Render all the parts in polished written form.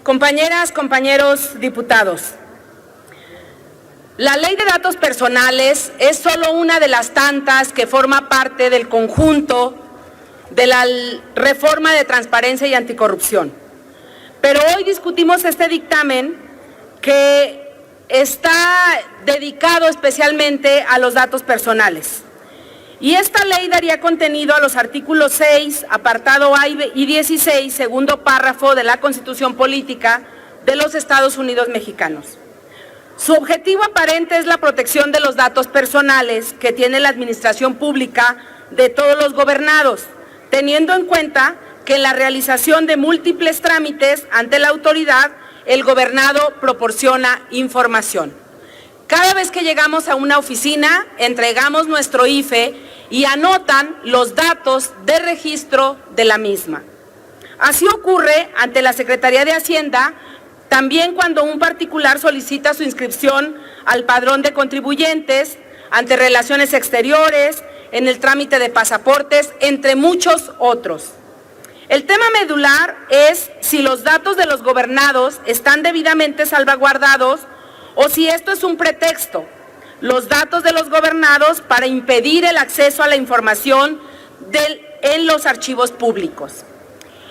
Compañeras, compañeros diputados, la Ley de Datos Personales es solo una de las tantas que forma parte del conjunto de la reforma de transparencia y anticorrupción. Pero hoy discutimos este dictamen que está dedicado especialmente a los datos personales. Y esta ley daría contenido a los artículos 6, apartado A y 16, segundo párrafo de la Constitución Política de los Estados Unidos Mexicanos. Su objetivo aparente es la protección de los datos personales que tiene la administración pública de todos los gobernados, teniendo en cuenta que en la realización de múltiples trámites ante la autoridad, el gobernado proporciona información. Cada vez que llegamos a una oficina, entregamos nuestro IFE y anotan los datos de registro de la misma. Así ocurre ante la Secretaría de Hacienda, también cuando un particular solicita su inscripción al padrón de contribuyentes, ante Relaciones Exteriores, en el trámite de pasaportes, entre muchos otros. El tema medular es si los datos de los gobernados están debidamente salvaguardados o si esto es un pretexto, los datos de los gobernados para impedir el acceso a la información en los archivos públicos.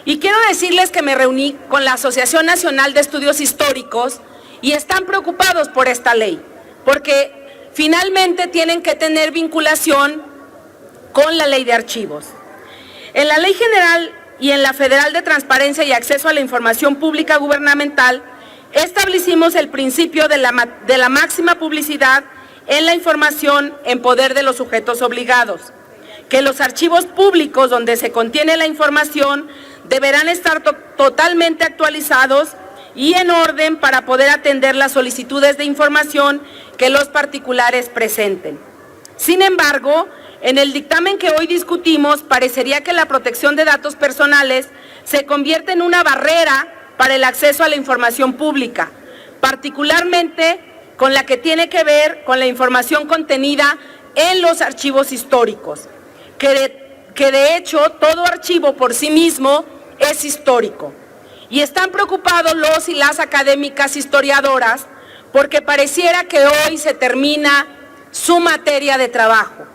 Y quiero decirles que me reuní con la Asociación Nacional de Estudios Históricos y están preocupados por esta ley, porque finalmente tienen que tener vinculación con la Ley de Archivos. En la Ley General y en la Federal de Transparencia y Acceso a la Información Pública Gubernamental, establecimos el principio de la máxima publicidad en la información en poder de los sujetos obligados, que los archivos públicos donde se contiene la información deberán estar totalmente actualizados y en orden para poder atender las solicitudes de información que los particulares presenten. Sin embargo, en el dictamen que hoy discutimos, parecería que la protección de datos personales se convierte en una barrera para el acceso a la información pública, particularmente con la que tiene que ver con la información contenida en los archivos históricos, que de hecho todo archivo por sí mismo es histórico. Y están preocupados los y las académicas historiadoras porque pareciera que hoy se termina su materia de trabajo.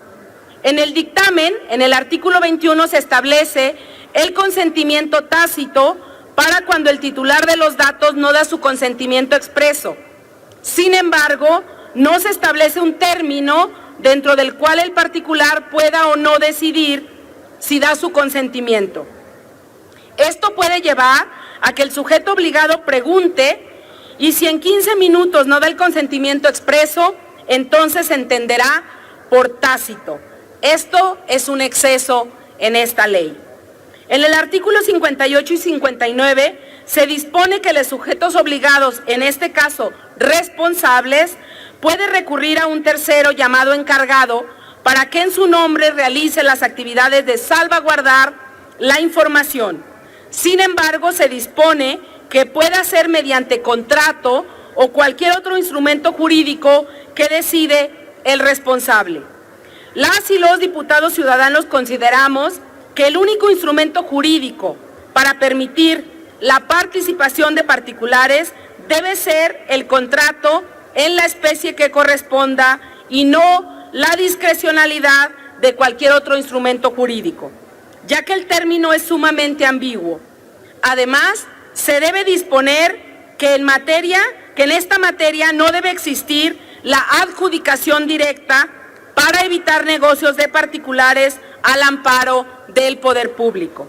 En el dictamen, en el artículo 21, se establece el consentimiento tácito para cuando el titular de los datos no da su consentimiento expreso. Sin embargo, no se establece un término dentro del cual el particular pueda o no decidir si da su consentimiento. Esto puede llevar a que el sujeto obligado pregunte y si en 15 minutos no da el consentimiento expreso, entonces se entenderá por tácito. Esto es un exceso en esta ley. En el artículo 58 y 59 se dispone que los sujetos obligados, en este caso responsables, puede recurrir a un tercero llamado encargado para que en su nombre realice las actividades de salvaguardar la información. Sin embargo, se dispone que pueda ser mediante contrato o cualquier otro instrumento jurídico que decide el responsable. Las y los diputados ciudadanos consideramos que el único instrumento jurídico para permitir la participación de particulares debe ser el contrato en la especie que corresponda y no la discrecionalidad de cualquier otro instrumento jurídico, ya que el término es sumamente ambiguo. Además, se debe disponer que en esta materia no debe existir la adjudicación directa para evitar negocios de particulares al amparo del poder público.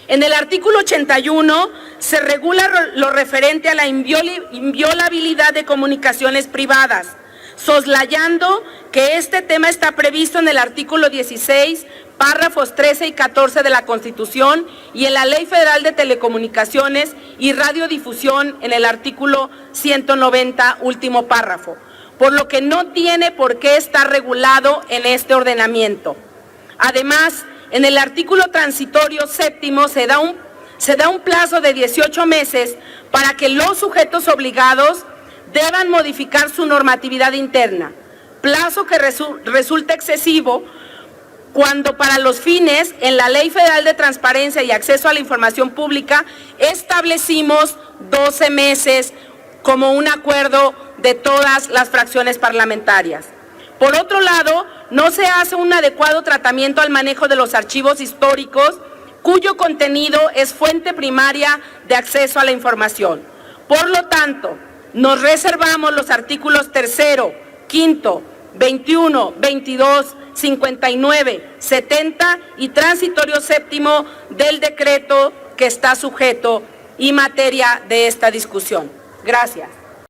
En el artículo 81 se regula lo referente a la inviolabilidad de comunicaciones privadas, soslayando que este tema está previsto en el artículo 16, párrafos 13 y 14 de la Constitución y en la Ley Federal de Telecomunicaciones y Radiodifusión en el artículo 190, último párrafo, por lo que no tiene por qué estar regulado en este ordenamiento. Además, en el artículo transitorio séptimo se da un plazo de 18 meses para que los sujetos obligados deban modificar su normatividad interna, plazo que resulta excesivo cuando para los fines en la Ley Federal de Transparencia y Acceso a la Información Pública establecimos 12 meses como un acuerdo de todas las fracciones parlamentarias. Por otro lado, no se hace un adecuado tratamiento al manejo de los archivos históricos, cuyo contenido es fuente primaria de acceso a la información. Por lo tanto, nos reservamos los artículos 3º, 5º, 21, 22, 59, 70 y transitorio 7º del decreto que está sujeto y materia de esta discusión. Gracias.